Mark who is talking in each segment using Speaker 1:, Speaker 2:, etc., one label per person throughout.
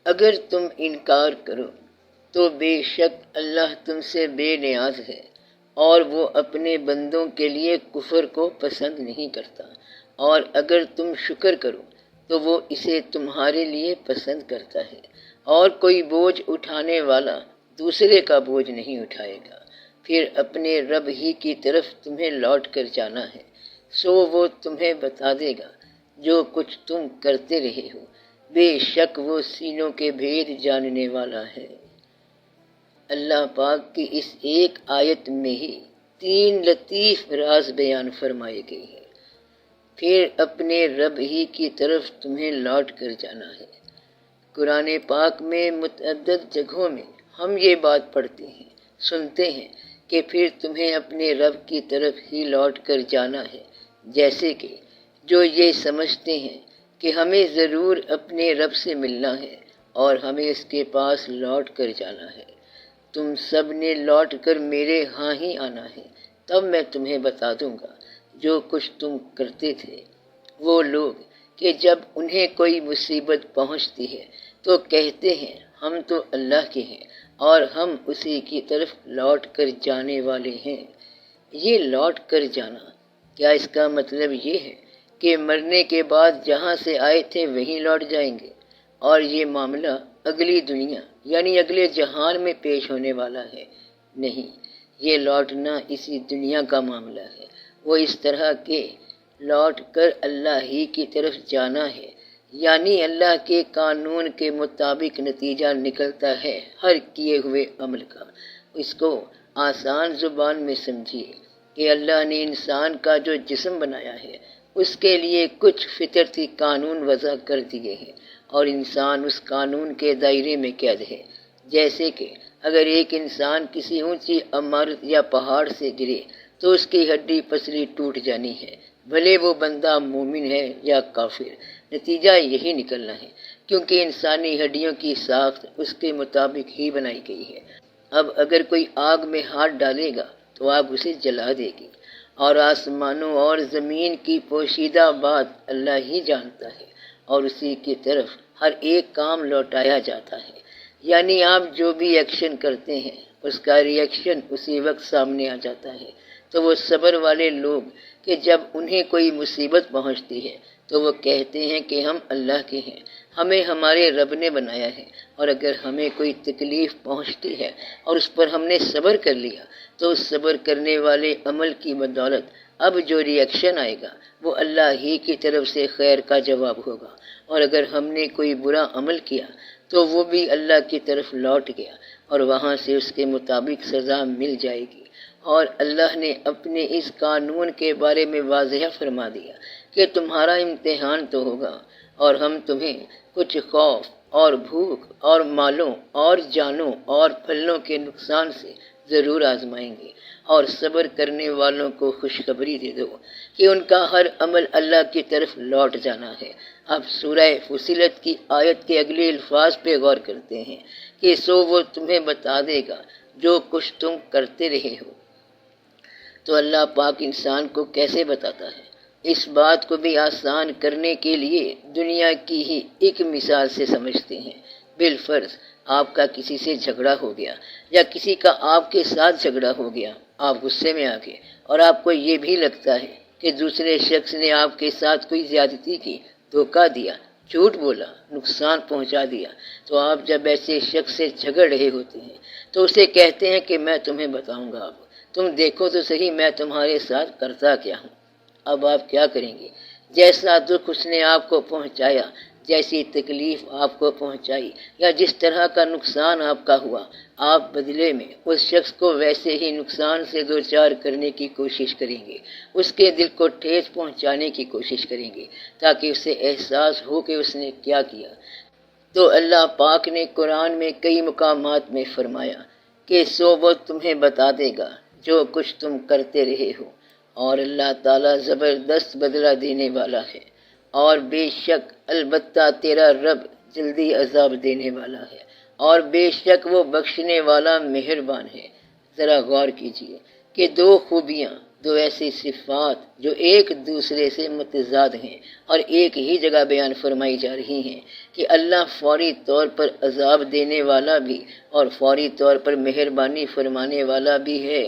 Speaker 1: اگر تم انکار کرو تو بے شک اللہ تم سے بے نیاز ہے، اور وہ اپنے بندوں کے لیے کفر کو پسند نہیں کرتا، اور اگر تم شکر کرو تو وہ اسے تمہارے لیے پسند کرتا ہے، اور کوئی بوجھ اٹھانے والا دوسرے کا بوجھ نہیں اٹھائے گا، پھر اپنے رب ہی کی طرف تمہیں لوٹ کر جانا ہے، سو وہ تمہیں بتا دے گا جو کچھ تم کرتے رہے ہو، بے شک وہ سینوں کے بھید جاننے والا ہے۔ اللہ پاک کی اس ایک آیت میں ہی 3 لطیف راز بیان فرمائے گئے ہیں۔ پھر اپنے رب ہی کی طرف تمہیں لوٹ کر جانا ہے۔ قرآن پاک میں متعدد جگہوں میں ہم یہ بات پڑھتے ہیں، سنتے ہیں کہ پھر تمہیں اپنے رب کی طرف ہی لوٹ کر جانا ہے، جیسے کہ جو یہ سمجھتے ہیں کہ ہمیں ضرور اپنے رب سے ملنا ہے اور ہمیں اس کے پاس لوٹ کر جانا ہے۔ تم سب نے لوٹ کر میرے ہاں ہی آنا ہے، تب میں تمہیں بتا دوں گا جو کچھ تم کرتے تھے۔ وہ لوگ کہ جب انہیں کوئی مصیبت پہنچتی ہے تو کہتے ہیں ہم تو اللہ کے ہیں اور ہم اسی کی طرف لوٹ کر جانے والے ہیں۔ یہ لوٹ کر جانا، کیا اس کا مطلب یہ ہے کہ مرنے کے بعد جہاں سے آئے تھے وہیں لوٹ جائیں گے؟ اور یہ معاملہ اگلی دنیا یعنی اگلے جہان میں پیش ہونے والا ہے؟ نہیں، یہ لوٹنا اسی دنیا کا معاملہ ہے۔ وہ اس طرح کہ لوٹ کر اللہ ہی کی طرف جانا ہے، یعنی اللہ کے قانون کے مطابق نتیجہ نکلتا ہے ہر کیے ہوئے عمل کا۔ اس کو آسان زبان میں سمجھیے کہ اللہ نے انسان کا جو جسم بنایا ہے اس کے لیے کچھ فطرتی قانون وضع کر دیے ہیں، اور انسان اس قانون کے دائرے میں قید ہے۔ جیسے کہ اگر ایک انسان کسی اونچی عمارت یا پہاڑ سے گرے تو اس کی ہڈی پسلی ٹوٹ جانی ہے، بھلے وہ بندہ مومن ہے یا کافر، نتیجہ یہی نکلنا ہے، کیونکہ انسانی ہڈیوں کی ساخت اس کے مطابق ہی بنائی گئی ہے۔ اب اگر کوئی آگ میں ہاتھ ڈالے گا تو آگ اسے جلا دے گی، اور آسمانوں اور زمین کی پوشیدہ بات اللہ ہی جانتا ہے، اور اسی کی طرف ہر ایک کام لوٹایا جاتا ہے۔ یعنی آپ جو بھی ایکشن کرتے ہیں اس کا ری ایکشن اسی وقت سامنے آ جاتا ہے۔ تو وہ صبر والے لوگ کہ جب انہیں کوئی مصیبت پہنچتی ہے تو وہ کہتے ہیں کہ ہم اللہ کے ہیں، ہمیں ہمارے رب نے بنایا ہے، اور اگر ہمیں کوئی تکلیف پہنچتی ہے اور اس پر ہم نے صبر کر لیا تو اس صبر کرنے والے عمل کی بدولت اب جو ری ایکشن آئے گا وہ اللہ ہی کی طرف سے خیر کا جواب ہوگا، اور اگر ہم نے کوئی برا عمل کیا تو وہ بھی اللہ کی طرف لوٹ گیا اور وہاں سے اس کے مطابق سزا مل جائے گی۔ اور اللہ نے اپنے اس قانون کے بارے میں واضح فرما دیا کہ تمہارا امتحان تو ہوگا، اور ہم تمہیں کچھ خوف اور بھوک اور مالوں اور جانوں اور پھلوں کے نقصان سے ضرور آزمائیں گے، اور صبر کرنے والوں کو خوشخبری دے دو کہ ان کا ہر عمل اللہ کی طرف لوٹ جانا ہے۔ اب سورہ فصلت کی آیت کے اگلے الفاظ پہ غور کرتے ہیں کہ سو وہ تمہیں بتا دے گا جو کچھ تم کرتے رہے ہو۔ تو اللہ پاک انسان کو کیسے بتاتا ہے؟ اس بات کو بھی آسان کرنے کے لیے دنیا کی ہی ایک مثال سے سمجھتے ہیں۔ بالفرض آپ کا کسی سے جھگڑا ہو گیا، یا کسی کا آپ کے ساتھ جھگڑا ہو گیا، آپ غصے میں آ گئے، اور آپ کو یہ بھی لگتا ہے کہ دوسرے شخص نے آپ کے ساتھ کوئی زیادتی کی، دھوکہ دیا، جھوٹ بولا، نقصان پہنچا دیا، تو آپ جب ایسے شخص سے جھگڑ رہے ہوتے ہیں تو اسے کہتے ہیں کہ میں تمہیں بتاؤں گا، اب تم دیکھو تو صحیح میں تمہارے ساتھ کرتا کیا ہوں۔ اب آپ کیا کریں گے؟ جیسا دکھ اس نے آپ کو پہنچایا، جیسی تکلیف آپ کو پہنچائی، یا جس طرح کا نقصان آپ کا ہوا، آپ بدلے میں اس شخص کو ویسے ہی نقصان سے دوچار کرنے کی کوشش کریں گے، اس کے دل کو ٹھیس پہنچانے کی کوشش کریں گے تاکہ اسے احساس ہو کہ اس نے کیا کیا۔ تو اللہ پاک نے قرآن میں کئی مقامات میں فرمایا کہ سو وہ تمہیں بتا دے گا جو کچھ تم کرتے رہے ہو، اور اللہ تعالیٰ زبردست بدلہ دینے والا ہے، اور بے شک البتہ تیرا رب جلدی عذاب دینے والا ہے، اور بے شک وہ بخشنے والا مہربان ہے۔ ذرا غور کیجئے کہ 2 خوبیاں دو ایسی صفات جو ایک دوسرے سے متضاد ہیں اور ایک ہی جگہ بیان فرمائی جا رہی ہیں کہ اللہ فوری طور پر عذاب دینے والا بھی اور فوری طور پر مہربانی فرمانے والا بھی ہے،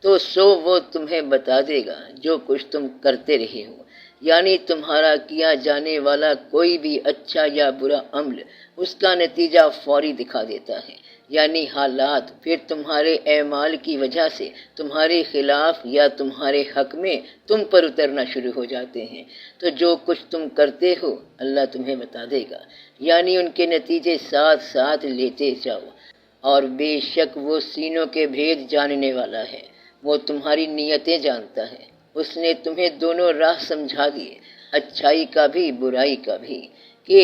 Speaker 1: تو وہ تمہیں بتا دے گا جو کچھ تم کرتے رہے ہو، یعنی تمہارا کیا جانے والا کوئی بھی اچھا یا برا عمل اس کا نتیجہ فوری دکھا دیتا ہے، یعنی حالات پھر تمہارے اعمال کی وجہ سے تمہارے خلاف یا تمہارے حق میں تم پر اترنا شروع ہو جاتے ہیں، تو جو کچھ تم کرتے ہو اللہ تمہیں بتا دے گا، یعنی ان کے نتیجے ساتھ ساتھ لیتے جاؤ، اور بے شک وہ سینوں کے بھید جاننے والا ہے، وہ تمہاری نیتیں جانتا ہے، اس نے تمہیں دونوں راہ سمجھا دیے، اچھائی کا بھی برائی کا بھی، کہ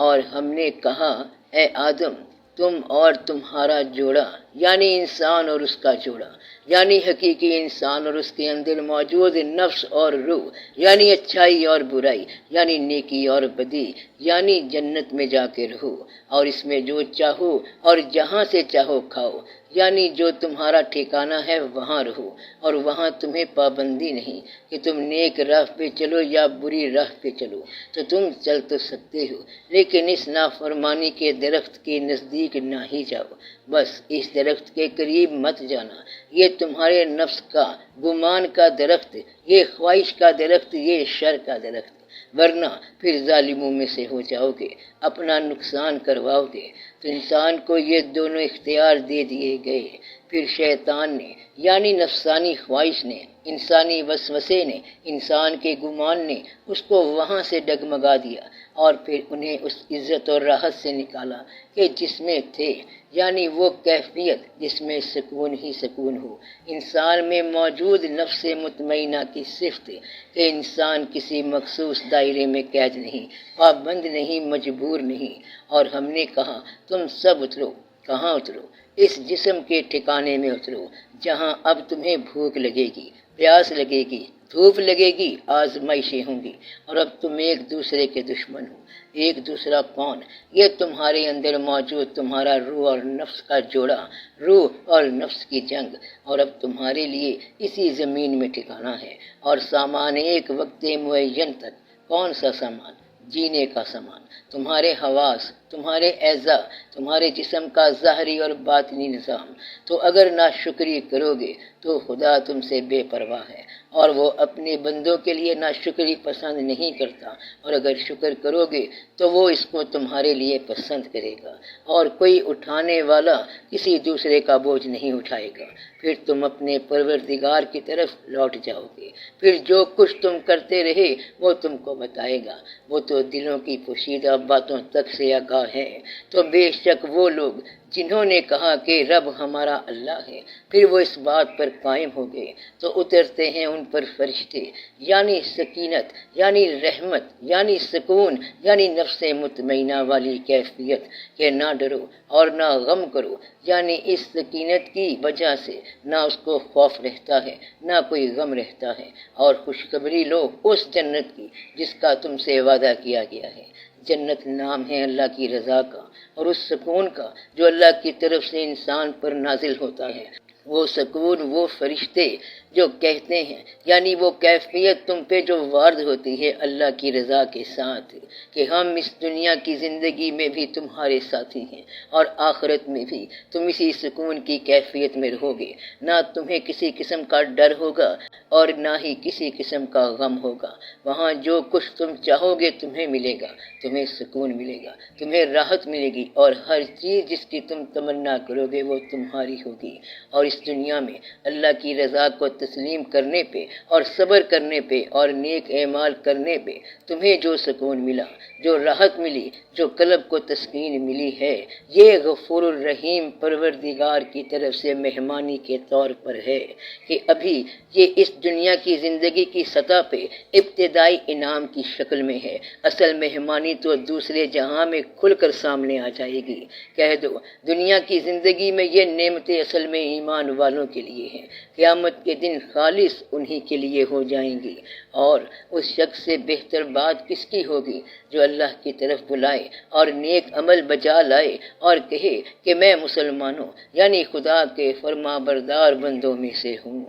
Speaker 1: اور ہم نے کہا اے آدم تم اور تمہارا جوڑا، یعنی انسان اور اس کا جوڑا، یعنی حقیقی انسان اور اس کے اندر موجود نفس اور روح، یعنی اچھائی اور برائی، یعنی نیکی اور بدی، یعنی جنت میں جا کے رہو اور اس میں جو چاہو اور جہاں سے چاہو کھاؤ، یعنی جو تمہارا ٹھکانہ ہے وہاں رہو، اور وہاں تمہیں پابندی نہیں کہ تم نیک راہ پہ چلو یا بری راہ پہ چلو، تو تم چل تو سکتے ہو، لیکن اس نافرمانی کے درخت کے نزدیک نہ ہی جاؤ، بس اس درخت کے قریب مت جانا، یہ تمہارے نفس کا گمان کا درخت، یہ خواہش کا درخت، یہ شر کا درخت، ورنہ پھر ظالموں میں سے ہو جاؤ گے، اپنا نقصان کرواؤ گے۔ تو انسان کو یہ دونوں اختیار دے دیے گئے، پھر شیطان نے یعنی نفسانی خواہش نے، انسانی وسوسے نے، انسان کے گمان نے اس کو وہاں سے ڈگمگا دیا اور پھر انہیں اس عزت اور راحت سے نکالا کہ جس میں تھے، یعنی وہ کیفیت جس میں سکون ہی سکون ہو، انسان میں موجود نفس مطمئنہ کی صفت کہ انسان کسی مخصوص دائرے میں قید نہیں، پابند نہیں، مجبور نہیں، اور ہم نے کہا تم سب اترو، کہاں اترو؟ اس جسم کے ٹھکانے میں اترو جہاں اب تمہیں بھوک لگے گی، پیاس لگے گی، دھوپ لگے گی، آزمائشیں ہوں گی، اور اب تم ایک دوسرے کے دشمن ہو۔ ایک دوسرا کون؟ یہ تمہارے اندر موجود تمہارا روح اور نفس کا جوڑا، روح اور نفس کی جنگ، اور اب تمہارے لیے اسی زمین میں ٹھکانا ہے، اور سامان ایک وقت معین تک۔ کون سا سامان؟ جینے کا سامان، تمہارے حواس، تمہارے اعضاء، تمہارے جسم کا ظاہری اور باطنی نظام۔ تو اگر ناشکری کرو گے تو خدا تم سے بے پرواہ ہے، اور وہ اپنے بندوں کے لیے ناشکری پسند نہیں کرتا، اور اگر شکر کرو گے تو وہ اس کو تمہارے لیے پسند کرے گا، اور کوئی اٹھانے والا کسی دوسرے کا بوجھ نہیں اٹھائے گا۔ پھر تم اپنے پروردگار کی طرف لوٹ جاؤ گے، پھر جو کچھ تم کرتے رہے وہ تم کو بتائے گا، وہ تو دلوں کی پوشیدہ باتوں تک سے آگاہ ہے۔ تو بے شک وہ لوگ جنہوں نے کہا کہ رب ہمارا اللہ ہے، پھر وہ اس بات پر قائم ہو گئے تو اترتے ہیں ان پر فرشتے، یعنی سکینت، یعنی رحمت، یعنی سکون، یعنی نفس مطمئنہ والی کیفیت کہ نہ ڈرو اور نہ غم کرو، یعنی اس سکینت کی وجہ سے نہ اس کو خوف رہتا ہے نہ کوئی غم رہتا ہے، اور خوشخبری لو اس جنت کی جس کا تم سے وعدہ کیا گیا ہے۔ جنت نام ہے اللہ کی رضا کا اور اس سکون کا جو اللہ کی طرف سے انسان پر نازل ہوتا ہے۔ وہ سکون، وہ فرشتے جو کہتے ہیں، یعنی وہ کیفیت تم پہ جو وارد ہوتی ہے اللہ کی رضا کے ساتھ، کہ ہم اس دنیا کی زندگی میں بھی تمہارے ساتھی ہیں اور آخرت میں بھی تم اسی سکون کی کیفیت میں رہو گے، نہ تمہیں کسی قسم کا ڈر ہوگا اور نہ ہی کسی قسم کا غم ہوگا۔ وہاں جو کچھ تم چاہو گے تمہیں ملے گا، تمہیں سکون ملے گا، تمہیں راحت ملے گی، اور ہر چیز جس کی تم تمنا کرو گے وہ تمہاری ہوگی۔ اور اس دنیا میں اللہ کی رضا کو تسلیم کرنے پہ اور صبر کرنے پہ اور نیک اعمال کرنے پہ تمہیں جو سکون ملا، جو راحت ملی، جو قلب کو تسکین ملی ہے، یہ غفور الرحیم پروردگار کی طرف سے مہمانی کے طور پر ہے، کہ ابھی یہ اس دنیا کی زندگی کی سطح پہ ابتدائی انعام کی شکل میں ہے، اصل مہمانی تو دوسرے جہاں میں کھل کر سامنے آ جائے گی۔ کہہ دو دنیا کی زندگی میں یہ نعمتیں اصل میں ایمان والوں کے لیے ہیں، قیامت کے دن خالص انہی کے لیے ہو جائیں گی۔ اور اس شخص سے بہتر بات کس کی ہوگی جو اللہ کی طرف بلائے اور نیک عمل بجا لائے اور کہے کہ میں مسلمانوں یعنی خدا کے فرما بردار بندوں میں سے ہوں۔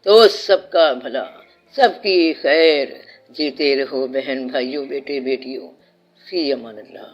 Speaker 1: تو سب کا بھلا، سب کی خیر، جیتے رہو بہن بھائیوں بیٹے بیٹیوں، فی امان اللہ۔